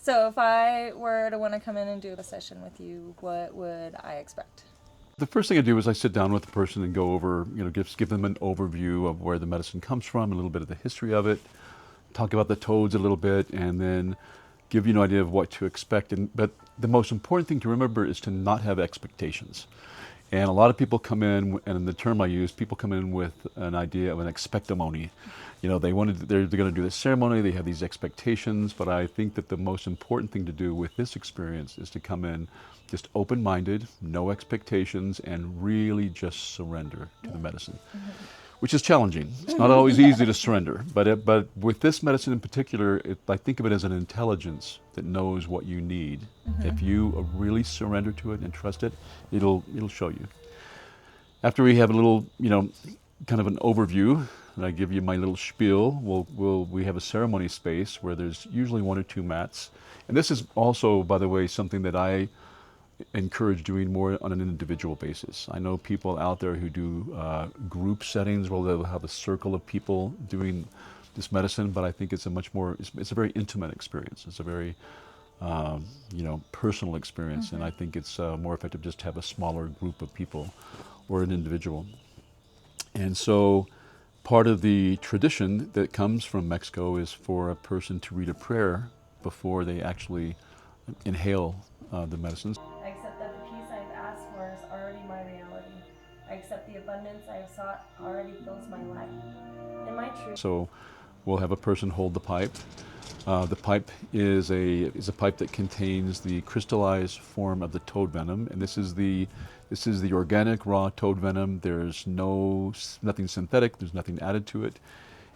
So if I were to want to come in and do a session with you, what would I expect? The first thing I do is I sit down with the person and go over, give them an overview of where the medicine comes from, a little bit of the history of it, talk about the toads a little bit, and then give you an idea of what to expect. But the most important thing to remember is to not have expectations. And a lot of people come in, and in the term I use, people come in with an idea of an expectomony. They're going to do this ceremony, they have these expectations, but I think that the most important thing to do with this experience is to come in just open-minded, no expectations, and really just surrender to the medicine, which is challenging. It's not always easy to surrender, but with this medicine in particular, I think of it as an intelligence that knows what you need. If you really surrender to it and trust it, it'll show you. After we have a little, kind of an overview, and I give you my little spiel, we have a ceremony space where there's usually 1 or 2 mats. And this is also, by the way, something that I encourage doing more on an individual basis. I know people out there who do group settings where they'll have a circle of people doing this medicine, but I think it's it's a very intimate experience. It's a very personal experience, and I think it's more effective just to have a smaller group of people or an individual. And so part of the tradition that comes from Mexico is for a person to read a prayer before they actually inhale the medicines. I accept that the peace I've asked for is already my reality. I accept the abundance I have sought already fills my life. In my truth. So we'll have a person hold the pipe. The pipe is a pipe that contains the crystallized form of the toad venom, and this is the organic raw toad venom. There's nothing synthetic. There's nothing added to it.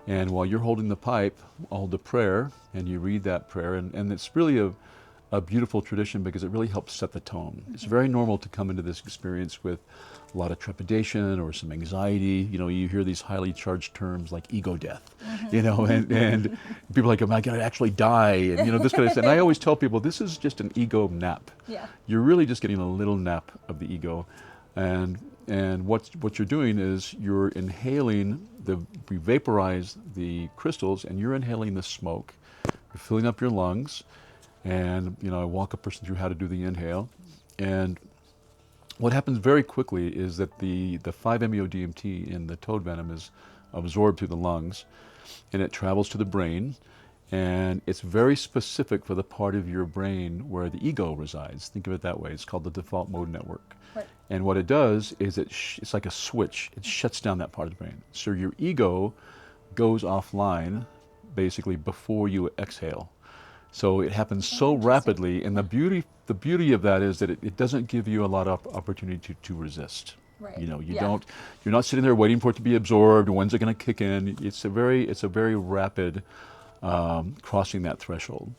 And while you're holding the pipe, I'll hold a prayer, and you read that prayer, and it's really a beautiful tradition because it really helps set the tone. It's very normal to come into this experience with a lot of trepidation or some anxiety. You hear these highly charged terms like ego death, and people are like, am I going to actually die? And this kind of stuff. And I always tell people this is just an ego nap. Yeah. You're really just getting a little nap of the ego, and what you're doing is you're inhaling we vaporize the crystals, and you're inhaling the smoke. You're filling up your lungs. And I walk a person through how to do the inhale, and what happens very quickly is that the 5-MeO-DMT in the toad venom is absorbed through the lungs, and it travels to the brain, and it's very specific for the part of your brain where the ego resides. Think of it that way. It's called the default mode network. Right. And what it does is it's like a switch. It shuts down that part of the brain. So your ego goes offline basically before you exhale. So it happens so rapidly, and the beauty of that is that it doesn't give you a lot of opportunity to resist. Right. You're not sitting there waiting for it to be absorbed. When's it going to kick in? It's a very rapid crossing that threshold.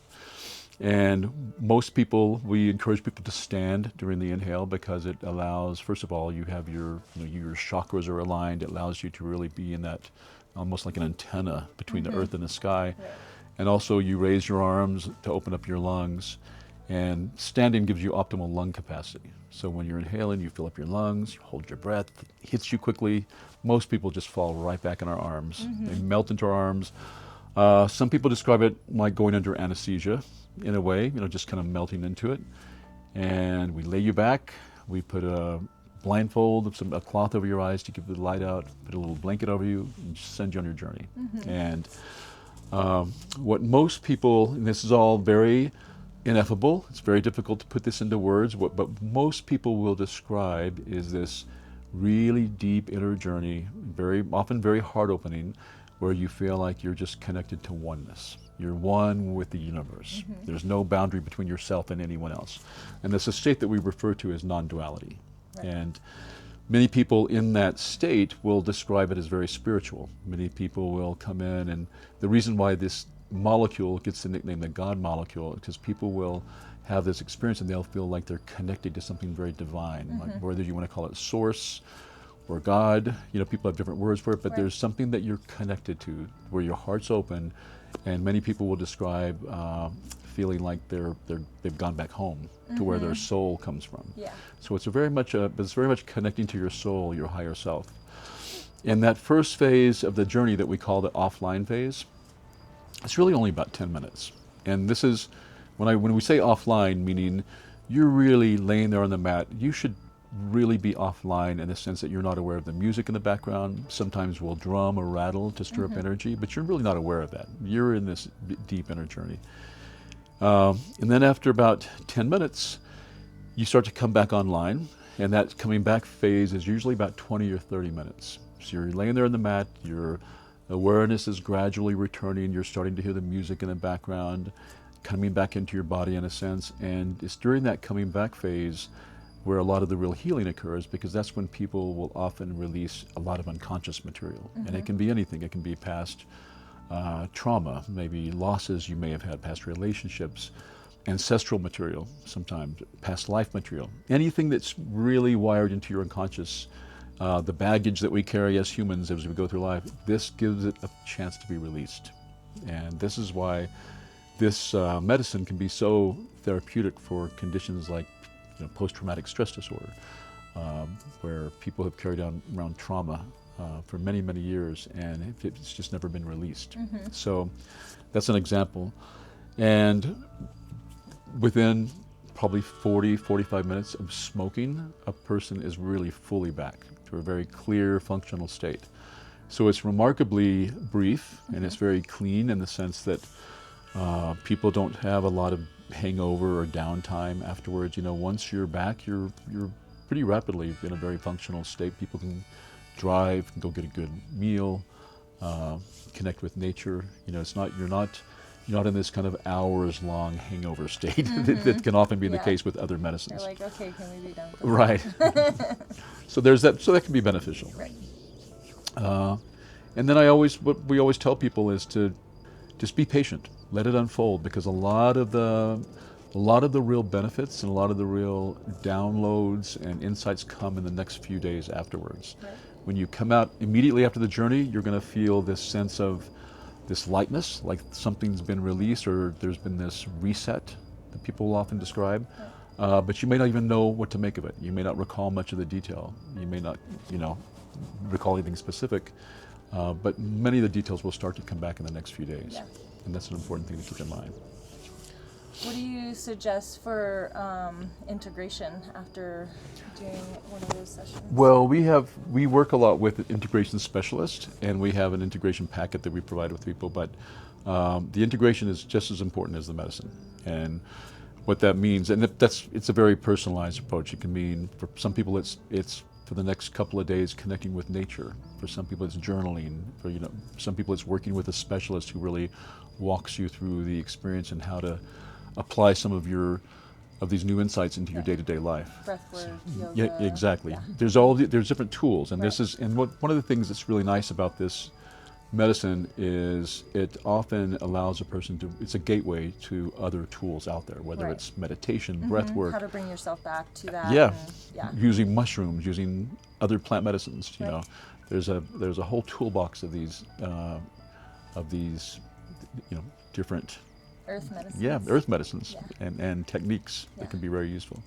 And most people, we encourage people to stand during the inhale because it allows, first of all, you have your chakras are aligned. It allows you to really be in that almost like an antenna between the earth and the sky. Right. And also you raise your arms to open up your lungs, and standing gives you optimal lung capacity. So when you're inhaling, you fill up your lungs, you hold your breath, it hits you quickly. Most people just fall right back in our arms. They melt into our arms. Some people describe it like going under anesthesia in a way, just kind of melting into it. And we lay you back, we put a blindfold, a cloth over your eyes to keep the light out, put a little blanket over you, and just send you on your journey. And what most people, and this is all very ineffable, it's very difficult to put this into words, but most people will describe is this really deep inner journey, very often very heart-opening, where you feel like you're just connected to oneness. You're one with the universe. There's no boundary between yourself and anyone else. And it's a state that we refer to as non-duality. Right. And many people in that state will describe it as very spiritual. Many people will come in, and the reason why this molecule gets the nickname the God molecule is because people will have this experience and they'll feel like they're connected to something very divine, like whether you want to call it source or God. People have different words for it, but there's something that you're connected to where your heart's open, and many people will describe feeling like they've gone back home to where their soul comes from. Yeah. So it's very much connecting to your soul, your higher self. In that first phase of the journey that we call the offline phase, it's really only about 10 minutes. And this is When we say offline, meaning you're really laying there on the mat, you should really be offline in the sense that you're not aware of the music in the background. Sometimes we'll drum or rattle to stir up energy, but you're really not aware of that. You're in this deep inner journey. And then after about 10 minutes, you start to come back online, and that coming back phase is usually about 20 or 30 minutes. So you're laying there on the mat, your awareness is gradually returning, you're starting to hear the music in the background, coming back into your body in a sense, and it's during that coming back phase where a lot of the real healing occurs, because that's when people will often release a lot of unconscious material. And it can be anything. It can be past trauma, maybe losses you may have had, past relationships, ancestral material, sometimes past life material. Anything that's really wired into your unconscious, the baggage that we carry as humans as we go through life, this gives it a chance to be released. And this is why this medicine can be so therapeutic for conditions like post-traumatic stress disorder, where people have carried on around trauma for many, many years, and it's just never been released. So that's an example. And within probably 40, 45 minutes of smoking, a person is really fully back to a very clear, functional state. So it's remarkably brief, and it's very clean in the sense that people don't have a lot of hangover or downtime afterwards. Once you're back, you're pretty rapidly in a very functional state. People can drive, can go get a good meal, connect with nature. You're not in this kind of hours-long hangover state that can often be the case with other medicines. You're like, okay, can we be done? Right. So there's that. So that can be beneficial. Right. And then what we always tell people is to just be patient. Let it unfold, because a lot of the real benefits and a lot of the real downloads and insights come in the next few days afterwards. Right. When you come out immediately after the journey, you're going to feel this sense of this lightness, like something's been released or there's been this reset that people will often describe. Right. But you may not even know what to make of it. You may not recall much of the detail. You may not, recall anything specific. But many of the details will start to come back in the next few days. Yeah. And that's an important thing to keep in mind. What do you suggest for integration after doing one of those sessions? Well, we work a lot with integration specialists, and we have an integration packet that we provide with people, but the integration is just as important as the medicine. And what that means, and it's a very personalized approach. It can mean, for some people it's for the next couple of days connecting with nature. For some people it's journaling. For some people it's working with a specialist who really walks you through the experience and how to apply some of these new insights into your day-to-day life. Breathwork, yoga. Yeah, exactly. Yeah. There's different tools, and Right. One of the things that's really nice about this medicine is it often allows a person it's a gateway to other tools out there, whether Right. it's meditation, breath work. How to bring yourself back to that. Yeah. Using Mushrooms, using other plant medicines. Right. There's a whole toolbox of these different earth medicines. Yeah, earth medicines and techniques that can be very useful.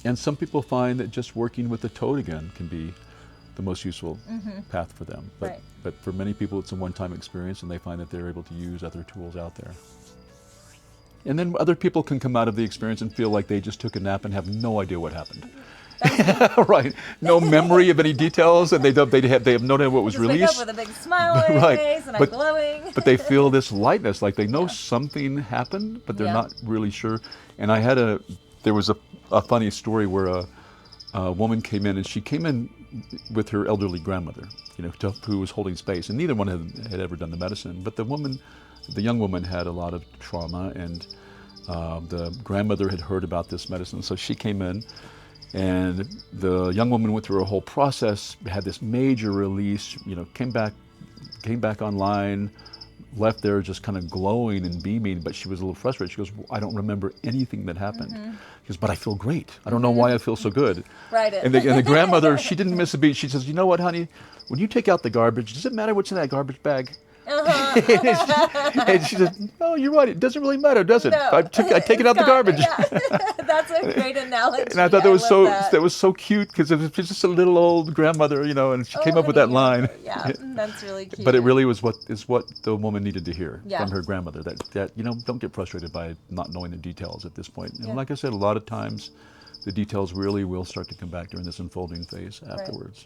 And some people find that just working with the toad again can be the most useful path for them. But for many people, it's a one-time experience, and they find that they're able to use other tools out there. And then other people can come out of the experience and feel like they just took a nap and have no idea what happened. Right, no memory of any details, and they have no idea what was just released. Wake up with a big smile on your face, and I'm glowing. But they feel this lightness, like they know something happened, but they're not really sure. And there was a funny story where a woman came in, and she came in with her elderly grandmother, who was holding space, and neither one had ever done the medicine. But the young woman had a lot of trauma, and the grandmother had heard about this medicine, so she came in. And the young woman went through a whole process, had this major release, came back online, left there just kind of glowing and beaming, but she was a little frustrated. She goes, well, I don't remember anything that happened. She goes, but I feel great. I don't know why I feel so good. Right. And the grandmother, she didn't miss a beat. She says, you know what, honey, when you take out the garbage, does it matter what's in that garbage bag? And she said, "Oh, you're right. It doesn't really matter, does it? No, I take it out the it's garbage." Yeah. That's a great analogy. And I thought that was love that was so cute because it was just a little old grandmother, you know, and she came up with that line. Yeah, that's really cute. But it really was what the woman needed to hear Yeah. from her grandmother. That you know, don't get frustrated by not knowing the details at this point. And Yeah. like I said, a lot of times, the details really will start to come back during this unfolding phase afterwards.